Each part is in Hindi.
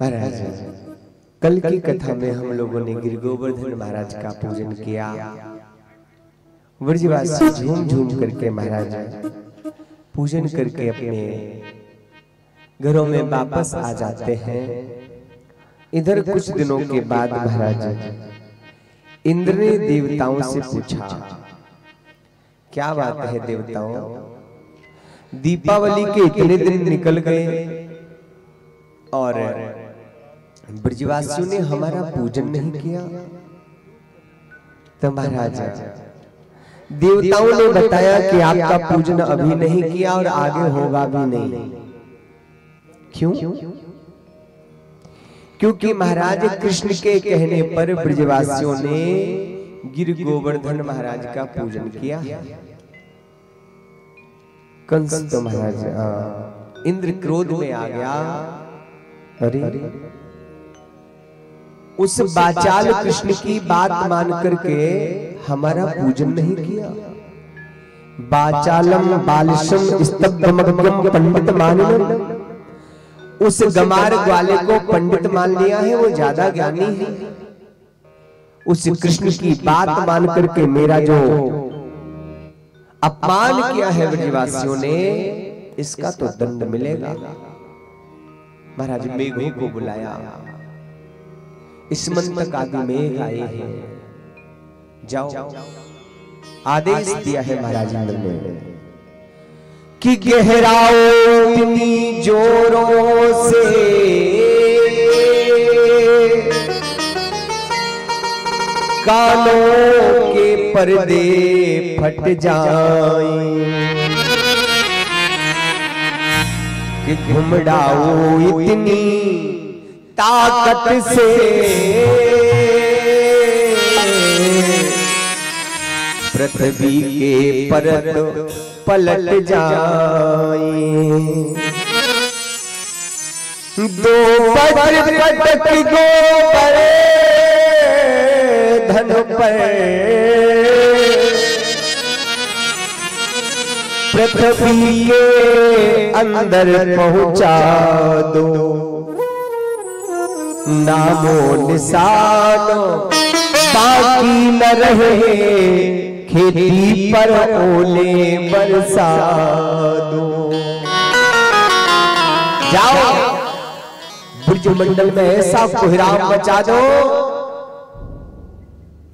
महाराज कल की कथा में हम लोगों ने गिर गोवर्धन महाराज का पूजन किया। ब्रजवासी झूम झूम करके महाराज पूजन करके अपने घरों में वापस आ जाते हैं। इधर कुछ दिनों के बाद महाराज इंद्र ने देवताओं से पूछा, क्या बात है देवताओं, दीपावली के इतने दिन निकल गए और ब्रजवासियों ने हमारा पूजन नहीं किया। तो महाराज देवताओं ने बताया कि आपका पूजन अभी नहीं किया और आगे होगा भी नहीं। क्यों? क्योंकि महाराज कृष्ण के कहने पर ब्रजवासियों ने गिर गोवर्धन महाराज का पूजन किया। कंस तो महाराज इंद्र क्रोध में आ गया, अरे उस बाचाल कृष्ण की बात मान करके हमारा पूजन नहीं किया। बाचालम बालिशम स्तब्धमग्गम पंडित मानिनम, उस गमार ग्वाले को पंडित मान लिया है, वो ज्यादा ज्ञानी है। उस कृष्ण की बात मान करके मेरा जो अपमान किया है ब्रजवासियों ने, इसका तो दंड मिलेगा। महाराज मेघों को बुलाया, स्मंतक आदि मेघ आए हैं, जाओ। आदेश दिया है महाराज इंद्र ने कि गहराओ इतनी जोरों से कानों के पर्दे फट जाएं, कि घुमड़ाओ इतनी ताकत से पृथ्वी के परत पलट जाए। दो वज्र पटक गोबर धन पर पृथ्वी के अंदर पहुंचा दो, नामो निशानो बाकी न रहे, खेती पर ओले बरसा दो। जाओ ब्रजमंडल में ऐसा कोहराम मचा दो,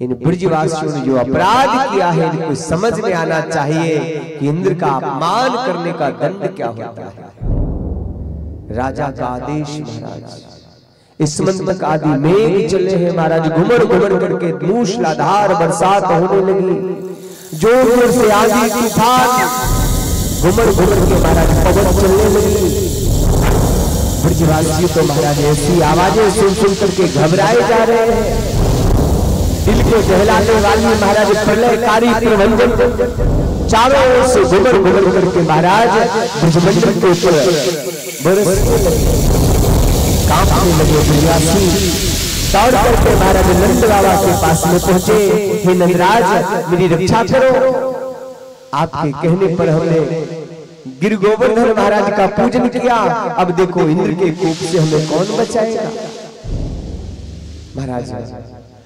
इन ब्रजवासियों ने जो अपराध किया है इनको समझ में आना चाहिए कि इंद्र का अपमान करने का दंड क्या होता है। राजा का आदेश महाराज, स्मंतक आदि मेघ चले हैं महाराज, घुमड़ घुमड़ करके मूसलाधार बरसात होने लगी। जोर जोर से आंधी तूफान, घुमड़ घुमड़ के महाराज पवन चलने लगी। ब्रजवासी तो महाराज ऐसी आवाजें सुन सुन करके घबराए जा रहे हैं। दिल को दहलाने वाली महाराज प्रलयकारी प्रबंधन चारों ओर से घुमड़ घुमड़ करके महाराज ब्रजमंडल के ऊपर बरसने लगे, कांपने लगे। ब्रजवासी दौड़ करके महाराज नंद बाबा के पास में पहुंचे, हे नंदराज मेरी रक्षा करो, आपके कहने पर हमने गिर गोवर्धन महाराज का पूजन किया, अब देखो इंद्र के कोप से हमें कौन बचाएगा। महाराज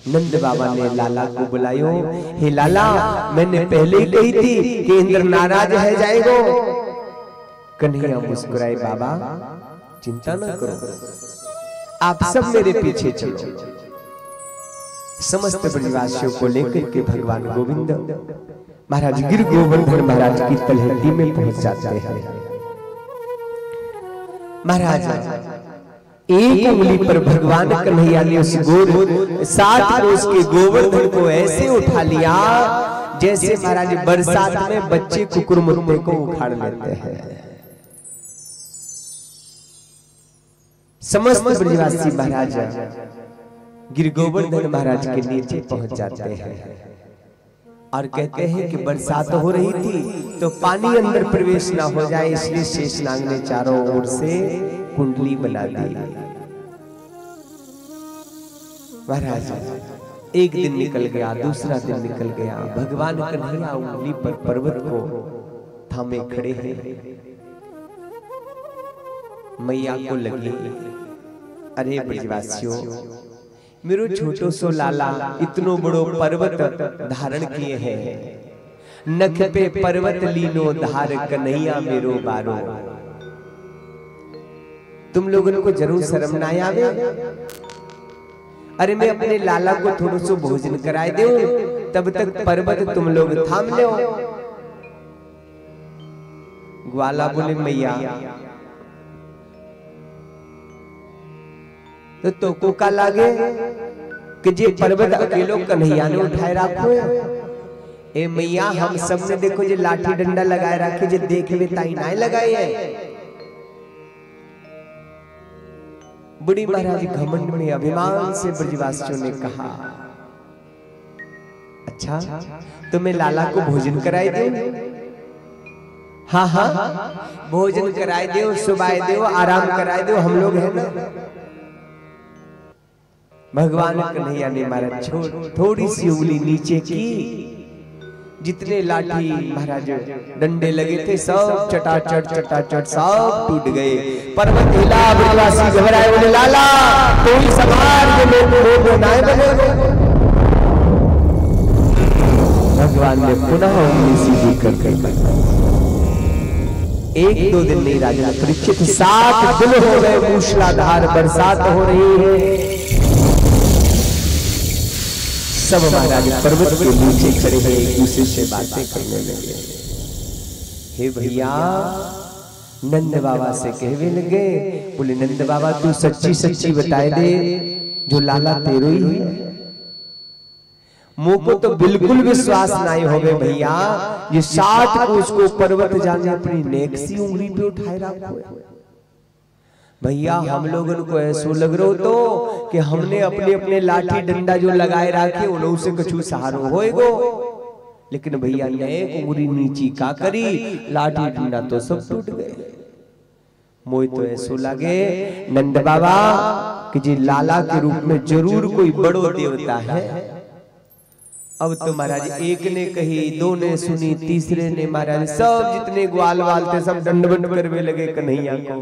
नंद बाबा ने लाला को बुलायो, हे लाला मैंने पहले ही कही थी कि इंद्र नाराज है जाएगो। कन्हैया मुस्कुराए, बाबा चिंता न करो, आप सब मेरे पीछे चलो। समस्त ब्रजवासियों को लेकर के भगवान गोविंद महाराज गिर गोवर्धन महाराज की तलहटी में पहुंच जाते हैं। महाराज एक उंगली पर भगवान कन्हैया ने उस सात कोस के गोवर्धन को ऐसे उठा लिया जैसे महाराज बरसात में बच्चे कुकुर मुर्गे को उखाड़ लेते हैं। समस्त ब्रजवासी महाराज गिर गोवर्धन महाराज के नीचे पहुंच जाते हैं और कहते हैं कि बरसात हो रही थी तो पानी अंदर प्रवेश ना हो जाए, इसलिए शेषनाग ने चारों ओर से कुंडली बना दी। महाराज एक दिन निकल गया, दूसरा दिन निकल गया, भगवान कन्हैया उंगली पर पर्वत को थामे खड़े हैं। मैया को लगी अरे ब्रजवासियों, मेरो छोटो सो लाला इतनो बड़ो पर्वत धारण किए हैं, नख पे पर्वत लीनो धार कन्हैया मेरो बारो। तुम लोगों को जरूर शर्म ना आवे? अरे मैं अपने लाला को थोड़ा सो भोजन कराए दे, तब तक पर्वत तुम लोग थाम लो। ग्वाला बोले मैया तो को का लागे कि जे पर्वत अकेलो कन्हैया ने उठाए रखो। ए मैया हम सब ने देखो जे लाठी डंडा लगाए रखे, जे देखवे ताई नाय लगाए है। बुढ़ी महाराज घमंड में अभिमान से ब्रजवासियों ने कहा, अच्छा तो मैं लाला को भोजन कराए दूं? हाँ हाँ भोजन कराए दो, सुबाए दो, आराम कराए दो, हम लोग हैं ना। भगवान कन्हैया ने महाराज थोड़ी सी उंगली नीचे की, जितने लाठी महाराज डंडे लगे थे सब चटाचट सब टूट गए। पर्वत हिला, ब्रजवासी घबराए, बोले लाला कोई संभाल के लोग बनाए बने। भगवान ने पुनः उंगली सीधी कर एक दो दिन नहीं राजा परीक्षित 7 दिन हो गए, मूसलाधार बरसात हो रही है। सब महाराज पर्वत के नीचे खड़े हुए एक दूसरे से बातें करने लगे। हे भैया, नंद बाबा से कहने लगे, बोले नंद बाबा तू सच्ची सच्ची बताए दे, जो लाला तेरो ही है। मुंह को तो बिल्कुल विश्वास नहीं हो गए भैया, ये 7 को उसको पर्वत जाने अपनी नेक सी उंगली पे उठाए रखो। भैया हम लोगों को ऐसा लग रहा हो तो कि हमने अपने अपने लाठी डंडा जो लगाए रखे उन्हों से कछु सहारो होएगो, लेकिन भैया नेक उंगली नीची का करी, लाठी डंडा तो सब टूट गए। मोय तो ऐसा लगे नंद बाबा कि जी लाला के रूप में जरूर कोई बड़ो देवता है। अब तो महाराज एक ने कही, 2 ने सुनी, तीसरे ने, महाराज सब जितने ग्वाल वाल थे सब दंडवत करने लगे कन्हैया को।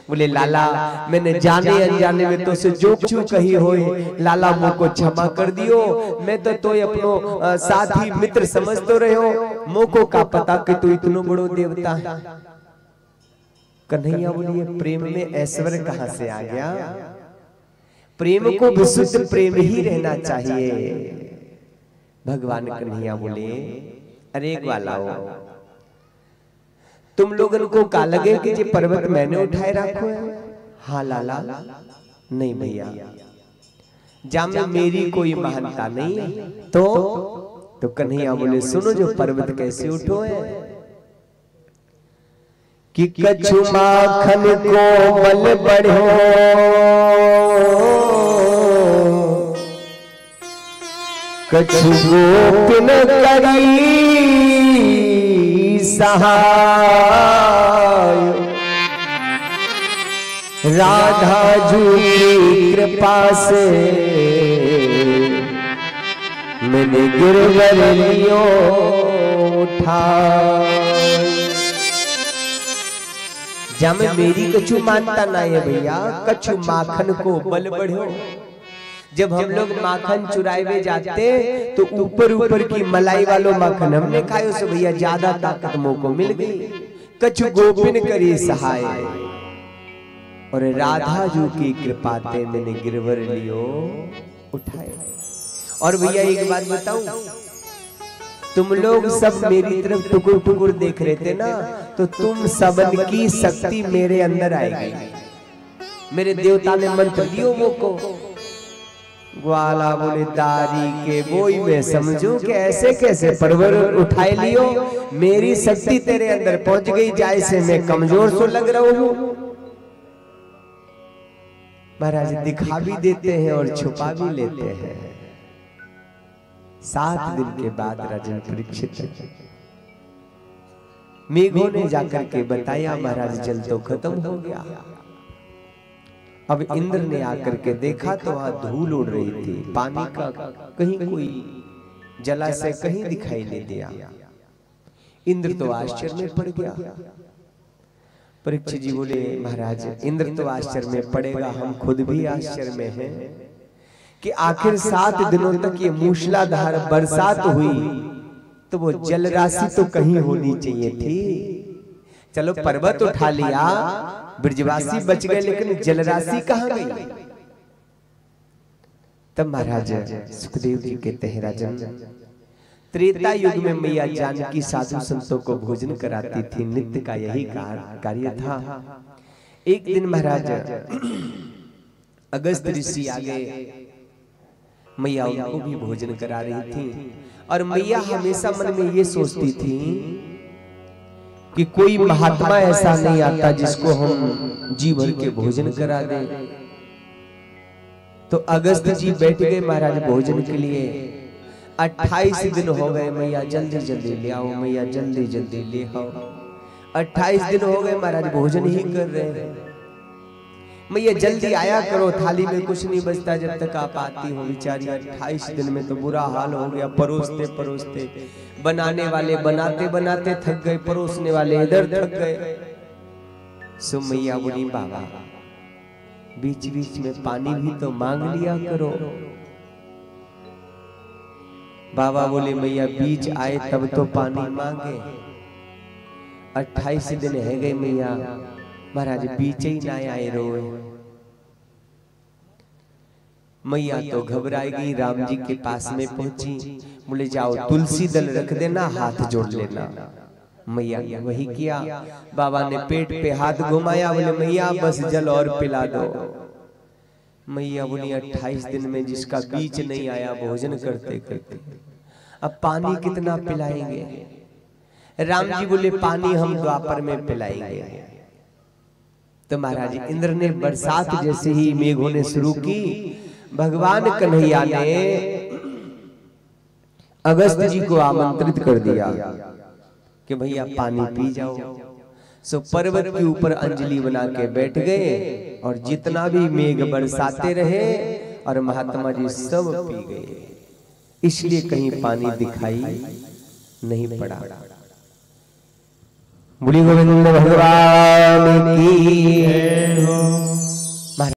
बोले लाला मैंने जाने अनजाने में तो से जो कुछ कही होए, लाला मुझ को क्षमा कर दियो। मैं तो अपनो साथी मित्र समझ तो रहे हो, मुझ को का पता कि तू इतनो बड़ो देवता है। कन्हैया बोलिए प्रेम में ऐश्वर्य कहां से आ गया? प्रेम को विशुद्ध प्रेम ही रहना चाहिए। भगवान कन्हैया बोले अरे ग्वाला हो, तुम लोगन को का लगे कि ये पर्वत मैंने उठाए रखो है? हाँ लाला नहीं भैया, जाम में मेरी कोई महानता नहीं है। तो कन्हैया बोले सुनो जो पर्वत कैसे उठो है कि कछु माखन को बल बढ़ो, कछु गोपिन करी सहाय, राधा जी की कृपा से मैंने गिरवर लियो उठा। जब मेरी कछु मानता ना है भैया, कछु माखन को बल बढ़ो। जब हम लोग माखन चुराए जाते तो ऊपर ऊपर की मलाई वालों माखन हमने खाए, उसे भैया ज्यादा ताकत मुंह को मिल गई। कछु गोपिन करी सहाय, और राधा जी की कृपा ते मैंने गिरवर लियो उठाए। और भैया एक बात बताऊं, तुम लोग सब मेरी तरफ टुकुर टुकुर देख रहे थे ना, तो तुम सबन की शक्ति मेरे अंदर आएगी। मेरे देवता ने मंत्र दियो मुझ को। ग्वाला बोले दारी के बोई में समझू कि ऐसे कैसे परवर उठाए लियो, मेरी शक्ति तेरे अंदर पहुंच गई, जैसे मैं कमजोर सो लग रहा हूं। महाराज दिखा भी देते हैं और छुपा भी लेते हैं। 7 दिन के बाद राजन परीक्षित मेघों ने जाकर के बताया महाराज जल तो खत्म हो गया। अब इंद्र ने आकर के देखा तो वहां धूल उड़ रही थी, पानी का कहीं कोई जलाशय कहीं दिखाई नहीं दिया। इंद्र तो आश्चर्य में पड़ गया। परीक्षित जी बोले महाराज इंद्र तो आश्चर्य में पड़ेगा, हम खुद भी आश्चर्य में हैं कि आखिर 7 दिनों तक ये मूसलाधार बरसात हुई तो वो जल राशि तो कहीं होनी चाहिए थी। चलो पर्वत उठा लिया, ब्रजवासी बच गए, लेकिन जल राशि कहाँ गई? तब महाराज सुखदेव जी कहते हैं राजन, त्रेता युग में मैया जानकी साधु संतों को भोजन कराती थी, नित्य का यही कार्य था। एक दिन महाराज अगस्त ऋषि आ गए, मैया उनको भी भोजन करा रही थी और मैया हमेशा मन में ये सोचती थी कि कोई महात्मा ऐसा नहीं आता जिसको हम जी भर के भोजन करा दें। तो अगस्त जी बैठ गए महाराज भोजन के लिए। 28 दिन हो गए, मैया जल्दी जल्दी ले आओ, मैया जल्दी जल्दी ले आओ। 28 दिन हो गए महाराज भोजन ही कर रहे हैं। मैया जल्दी आया करो, थाली में कुछ नहीं बचता जब तक आप आती हो। बेचारी 28 दिन में तो बुरा हाल हो गया, परोसते परोसते, बनाने वाले बनाते बनाते थक गए, परोसने वाले इधर थक गए। सो मैया बोली बाबा बीच बीच में पानी भी तो मांग लिया करो। बाबा बोले मैया बीच आए तब तो पानी मांगे, 28 दिन है गए मैया, महाराज बीच ही ना आए रोए। मैया तो घबराई गई, राम जी के पास में पहुंची, बोले जाओ तुलसी दल रख देना, हाथ जोड़ लेना। मैया ने वही किया। बाबा ने पेट पे हाथ घुमाया, बोले मैया बस जल और पिला दो। मैया बोली 28 दिन में जिसका बीच नहीं आया भोजन करते करते, अब पानी कितना पिलाएंगे? राम जी बोले पानी हम द्वापर में पिलाएंगे। तो महाराज इंद्र ने बरसात जैसे ही मेघ होने शुरू की, भगवान कन्हैया ने अगस्त जी को आमंत्रित कर दिया कि भैया पानी पी जाओ। सो पर्वत के ऊपर अंजलि बना के बैठ गए और जितना भी मेघ बरसाते रहे और महात्मा जी सब पी गए, इसलिए कहीं पानी दिखाई नहीं पड़ा। बोली गोविंद भगवान की जय हो।